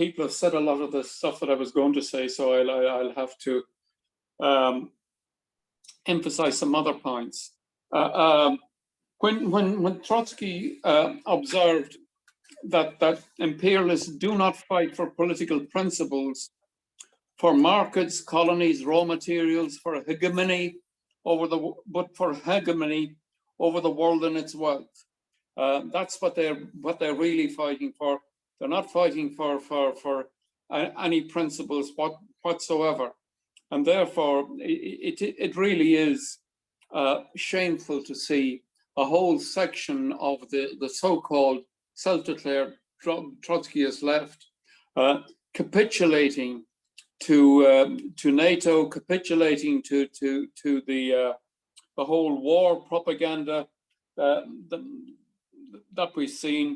people have said a lot of the stuff that I was going to say, so I'll have to emphasize some other points. When Trotsky observed that imperialists do not fight for political principles, for markets, colonies, raw materials, for hegemony but for hegemony over the world and its wealth. That's what they're really fighting for. They're not fighting for any principles whatsoever, and therefore it really is shameful to see a whole section of the so-called self-declared Trotskyist left capitulating to NATO, capitulating to the whole war propaganda that we've seen,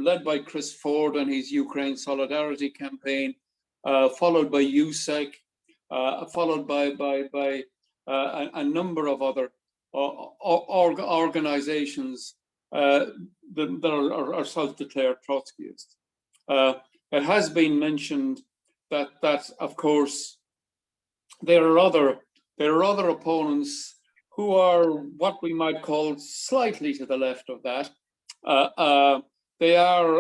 led by Chris Ford and his Ukraine Solidarity campaign, followed by USEC, followed by a number of other organizations that are self-declared Trotskyists. It has been mentioned that of course there are other opponents who are what we might call slightly to the left of that. They are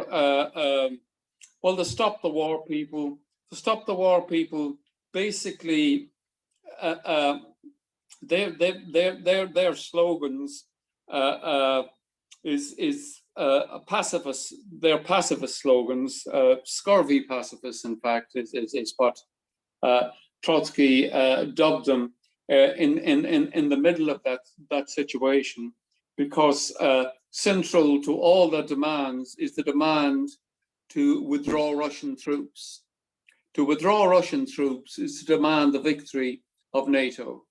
well, the Stop the War people. The Stop the War people basically their slogans is a pacifist. They're pacifist slogans. Scurvy pacifists, in fact, is what Trotsky dubbed them in the middle of that situation, because central to all the demands is the demand to withdraw Russian troops. To withdraw Russian troops is to demand the victory of NATO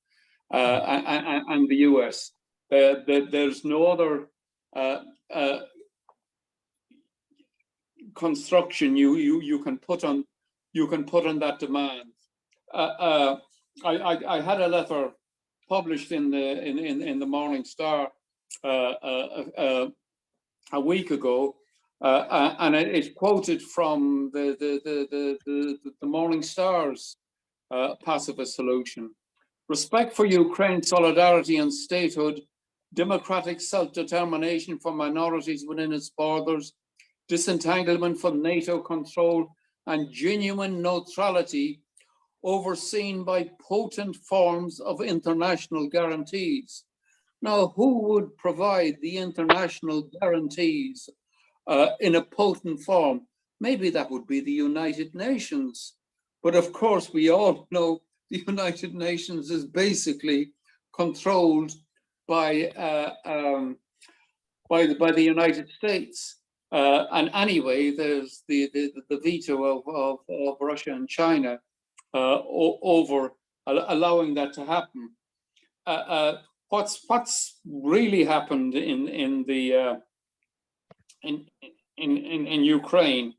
and the US. There's no other construction you can put on that demand. I had a letter published in the Morning Star a week ago, and it quoted from the Morning Star's pacifist solution: respect for Ukraine, solidarity and statehood, democratic self-determination for minorities within its borders, disentanglement from NATO control, and genuine neutrality overseen by potent forms of international guarantees. Now, who would provide the international guarantees in a potent form? Maybe that would be the United Nations. But of course, we all know the United Nations is basically controlled by the United States. And anyway, there's the veto of Russia and China over allowing that to happen. What's really happened in Ukraine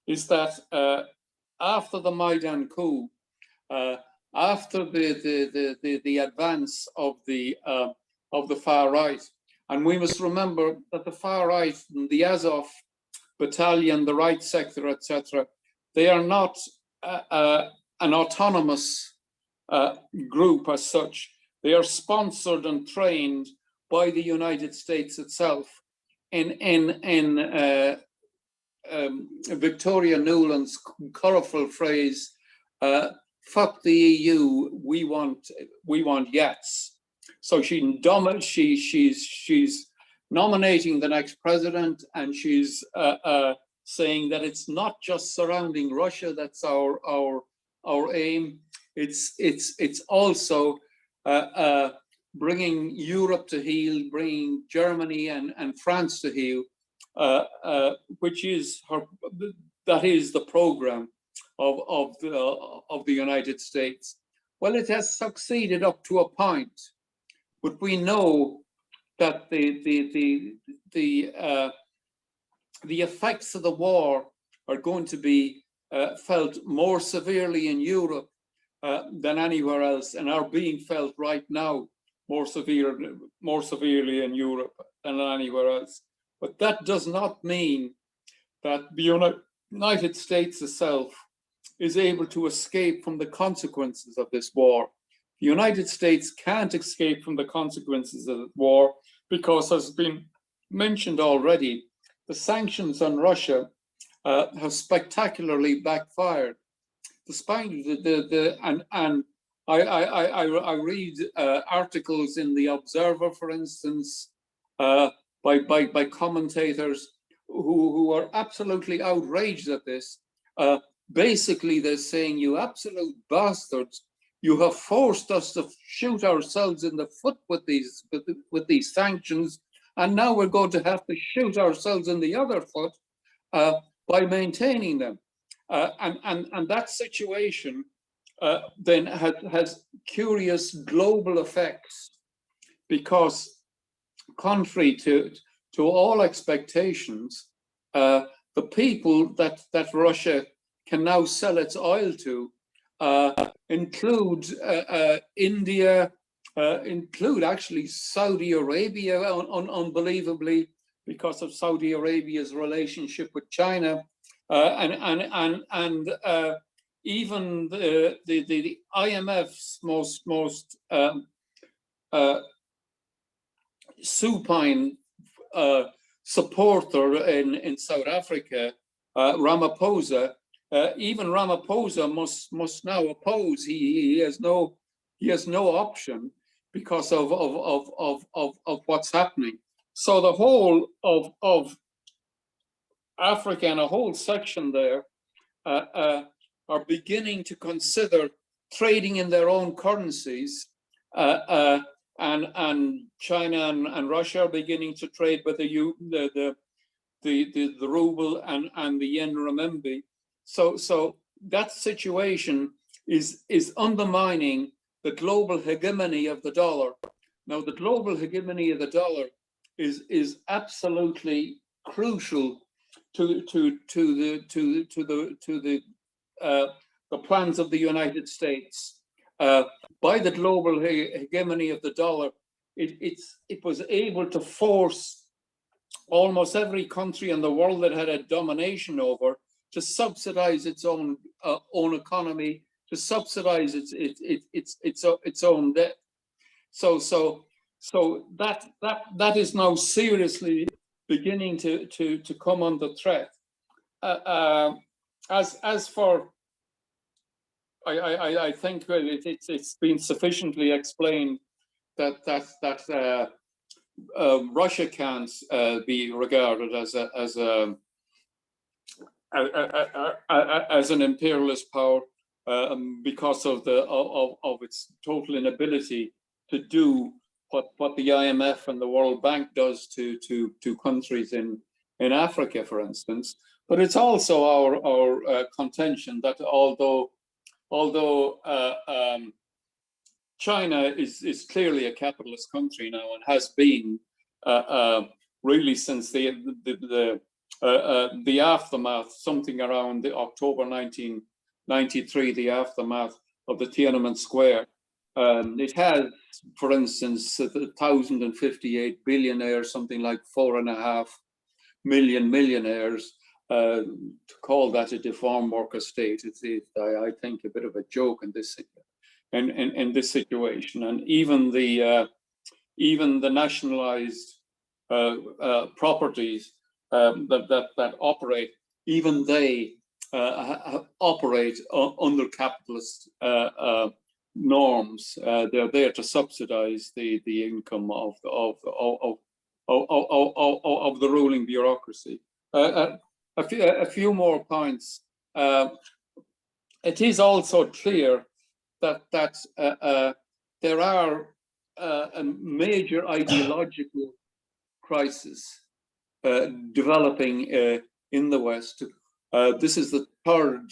is that after the Maidan coup, after the advance of the far right, and we must remember that the far right, the Azov battalion, the right sector, etc., they are not an autonomous group as such. They are sponsored and trained by the United States itself. In Victoria Nuland's colorful phrase, "Fuck the EU, we want Yats." So she's nominating the next president, and she's saying that it's not just surrounding Russia that's our aim. It's also bringing Europe to heel, bringing Germany and France to heel, which is that is the program of the United States. Well, it has succeeded up to a point, but we know that the effects of the war are going to be felt more severely in Europe than anywhere else, and are being felt right now more severely in Europe than anywhere else. But that does not mean that the United States itself is able to escape from the consequences of this war. The United States can't escape from the consequences of the war because, as has been mentioned already, the sanctions on Russia have spectacularly backfired. Despite I read articles in the Observer, for instance, by commentators who are absolutely outraged at this. Basically, they're saying, "You absolute bastards! You have forced us to shoot ourselves in the foot with these sanctions, and now we're going to have to shoot ourselves in the other foot by maintaining them." And that situation then has curious global effects, because contrary to all expectations, the people that Russia can now sell its oil to include India, include actually Saudi Arabia, unbelievably, because of Saudi Arabia's relationship with China, and even the IMF's most supine supporter in South Africa, Ramaphosa. Even Ramaphosa must now oppose. He has no option because of what's happening. So the whole of Africa and a whole section there are beginning to consider trading in their own currencies, and China and Russia are beginning to trade with the ruble and the yen renminbi. So that situation is undermining the global hegemony of the dollar. Now, the global hegemony of the dollar is absolutely crucial to the plans of the United States. By the global hegemony of the dollar, it was able to force almost every country in the world that had a domination over to subsidize its own economy, to subsidize its own debt. So that is now seriously beginning to come under threat. As for, I think it's been sufficiently explained that Russia can't be regarded as an imperialist power because of its total inability to do what the IMF and the World Bank does to countries in Africa, for instance. But it's also our contention that although China is clearly a capitalist country now and has been really since the aftermath, something around the October 1993, the aftermath of the Tiananmen Square. It has, for instance, 1,058 billionaires, something like 4.5 million millionaires. To call that a deformed worker state, it's I think a bit of a joke in this situation. And even the nationalized properties that operate, even they operate under capitalist norms. They're there to subsidize the income of the ruling bureaucracy. A few more points. It is also clear that there are a major ideological crisis developing in the West. This is the third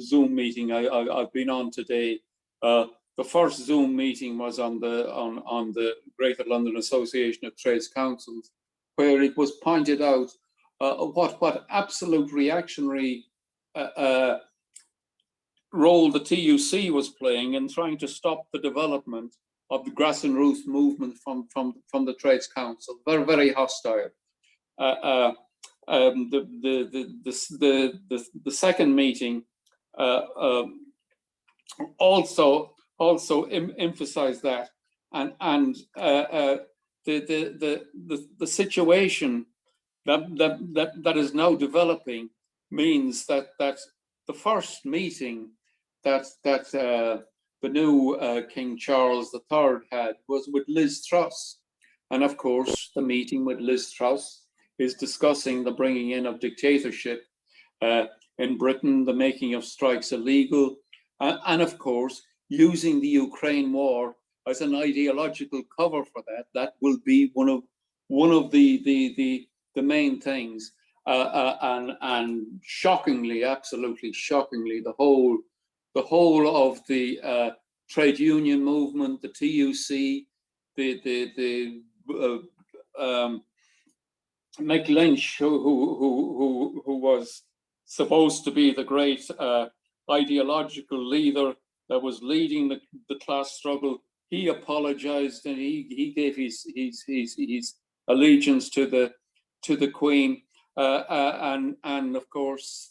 Zoom meeting I've been on today. The first Zoom meeting was on the Greater London Association of Trades Councils, where it was pointed out what absolute reactionary role the TUC was playing in trying to stop the development of the grassroots movement from the Trades Council. Very, very hostile. the second meeting also emphasized that, and the situation that is now developing means that the first meeting that the new King Charles III had was with Liz Truss, and of course the meeting with Liz Truss is discussing the bringing in of dictatorship in Britain, the making of strikes illegal, and of course using the Ukraine war as an ideological cover for that. That will be one of the main things, and shockingly, absolutely shockingly, the whole of the trade union movement, the TUC, the Mick Lynch, who was supposed to be the great ideological leader that was leading the class struggle, he apologized and he gave his allegiance to the Queen, and of course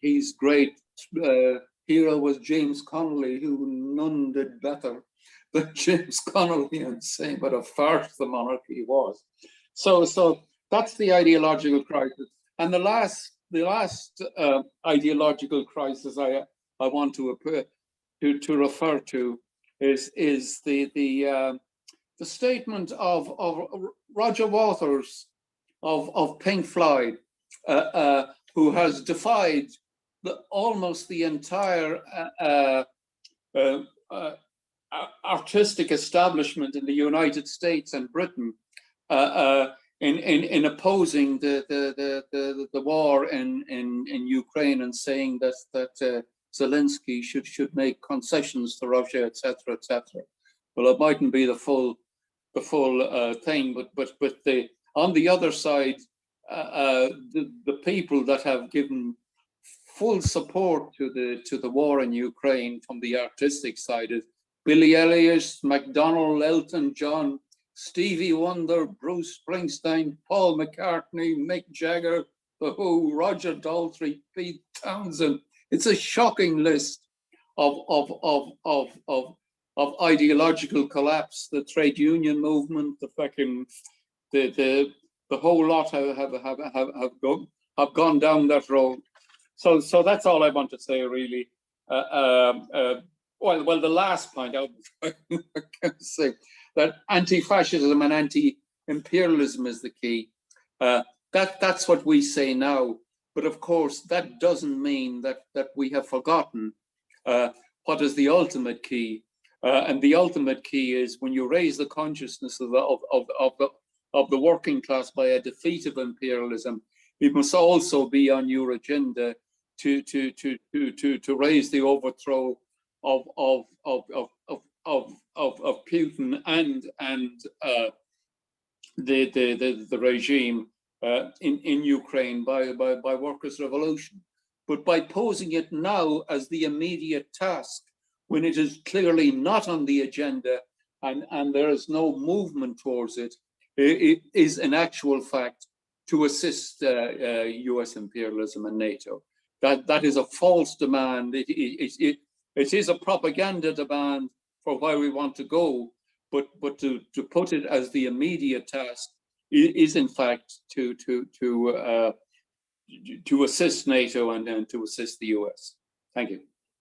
his great hero was James Connolly, who none did better than James Connolly in saying what a farce the monarchy was. So that's the ideological crisis. And the last ideological crisis I want to refer to is the statement of Roger Waters of Pink Floyd, who has defied almost the entire artistic establishment in the United States and Britain in opposing the war in Ukraine, and saying that Zelensky should make concessions to Russia, etc., etc. Well, it mightn't be the full thing, but on the other side, the people that have given full support to the war in Ukraine from the artistic side is Billy Elliot, McDonald, Elton John, Stevie Wonder, Bruce Springsteen, Paul McCartney, Mick Jagger, The Who, Roger Daltrey, Pete Townsend. It's a shocking list of ideological collapse. The trade union movement, the whole lot have gone down that road. So that's all I want to say, really. Well, the last point I can say that anti-fascism and anti-imperialism is the key. That's what we say now. But of course, that doesn't mean that we have forgotten what is the ultimate key. And the ultimate key is when you raise the consciousness of the working class by a defeat of imperialism, it must also be on your agenda to raise the overthrow of Putin and the regime in Ukraine by workers' revolution, but by posing it now as the immediate task when it is clearly not on the agenda and there is no movement towards it, it is in actual fact to assist US imperialism and NATO. That is a false demand. It is a propaganda demand for where we want to go, but to put it as the immediate task is in fact to assist NATO and to assist the US. Thank you.